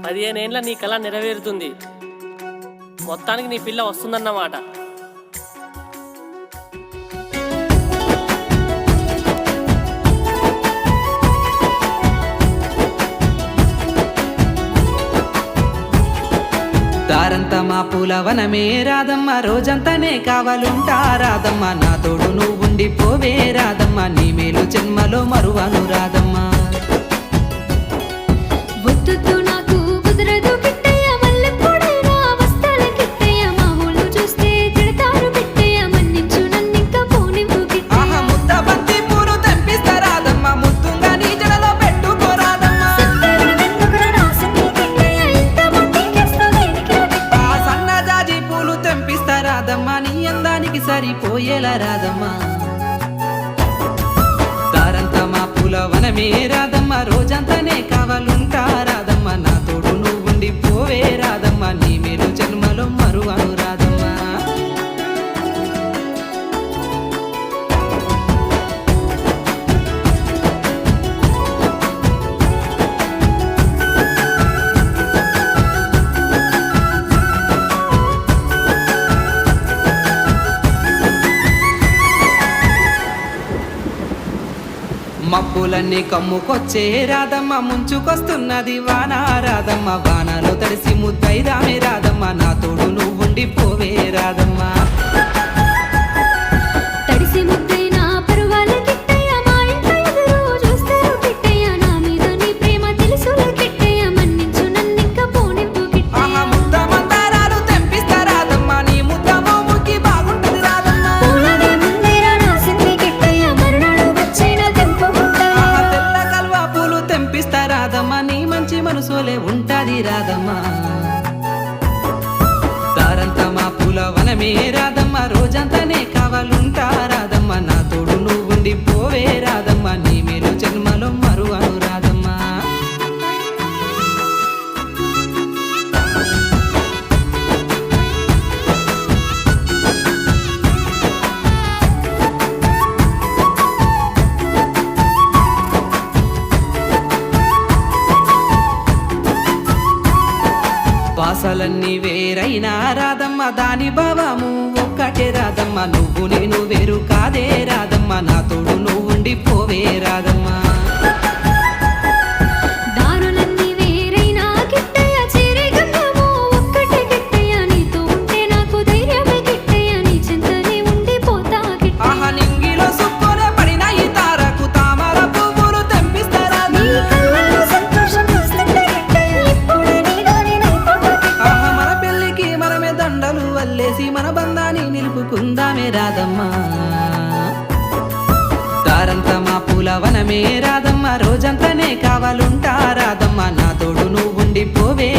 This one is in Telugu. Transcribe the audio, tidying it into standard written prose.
15 ఏళ్ళ నీ కళ నెరవేరుతుంది. మొత్తానికి నీ పిల్ల వస్తుందన్నమాట. దారంతా మా పూలవనమే రాదమ్మ, రోజంతానే కావాలుంటా రాదమ్మ. నా తోడు నువ్వుండి పోవే రాదమ్మ, నీ మేలు జన్మలో మరువను రాదమ్మ. వద్దు నాకు కుదరదు కిట్టయ్య, మల్లెపూడైనా వస్తాల కిట్టయ్య. మా ఊళ్ళు చూస్తే తిడతారు కిట్టయ్య, మన్నించు నన్నింక పోనివ్వు కిట్టయ్య. ఆహా ముద్ద బంతి పూలు తెంపిస్తా రాదమ్మ, ముద్దుగా నీ జడలో పెట్టుకోరాదమ్మ. ఆ సన్నజాజి పూలు తెంపిస్తా రాదమ్మ, నీ అందానికి సరిపోయేలా రాదమ్మ. దారంతా మా పూలవనమే రాదమ్మ, రోజంతానే కావాలుంటా రాదమ్మ. నా తోడు నువ్వుండి పోవే రాదమ్మ, నీ మేలు జన్మలో మరువను రాదమ్మ. మబ్బులన్నీ కమ్ముకొచ్చే రాదమ్మ, ముంచుకొస్తున్నది వాన రాదమ్మ. వానలో తడిసి ముద్దైదామే రాదమ్మ, నా తోడు నువ్వుండి పోవే రాదమ్మ. తడిసి ముద్దైనా పరువాల కిట్టయ్య, మా ఇంట్లో ఎదురు చూస్తారు కిట్టయ్య. నా మీద నీ ప్రేమ తెలుసుల కిట్టయ్య, మన్నించు నన్నింక పోనివ్వు కిట్టయ్య. ఆహా ముద్ద మందారాలు తెంపిస్తా రాదమ్మ, నీ ముద్ద మోముకి బాగుంటది రాదమ్మ. పూలదే ముందేరా రాసింది కిట్టయ్య, మరునాడు వచ్చైనా తెంపుకుంటా. ఆహా తెల్ల కల్వా పూలు తెంపిస్తా రాదమ్మ, నీ మంచి మనసులే ఉంటది రాదమ్మ. దారంతా మా పూలవనమే రాదమ్మ, రోజంతానే కావాలుంటా రాదమ్మ. నా తోడు నువ్వుండి పోవే రాదమ్మ, నీ మేలు జన్మలో మరువను రాదమ్మ. వాసలన్నీ వేరైనా రాదమ్మ, దాని భావము ఒక్కటే రాదమ్మ. నువ్వు నేను వేరు కాదే రాదమ్మ, నా తోడు నువ్వుండి పోవే రాదమ్మ. దారులన్నీ వేరైనా కిట్టయ్య, చేరే గమ్యము ఒక్కటే కిట్టయ్య. నీతో ఉంటే నాకు ధైర్యమే కిట్టయ్య, నీ చింతనే ఉండిపోతా కిట్టయ్య. ఆహా నింగిలో సుక్కునే పడిన ఈ తారకు తామర పువ్వులు తెంపిస్తా నీ రాదమ్మ. కళ్ళలో సంతోషం వస్తుంటే కిట్టయ్య, ఇప్పుడే నీలోనే నైపోతా కిట్టయ్య. ఆహా మన పెళ్ళికి మనమే దండలు వల్లేసి మన బంధాన్ని నిలుపుకుందామే రాదమ్మ. దారంతా మా పూలవనమే రాదమ్మ, రోజంతానే కావాలుంటా రాదమ్మ. నా తోడు నువ్వుండి పోవే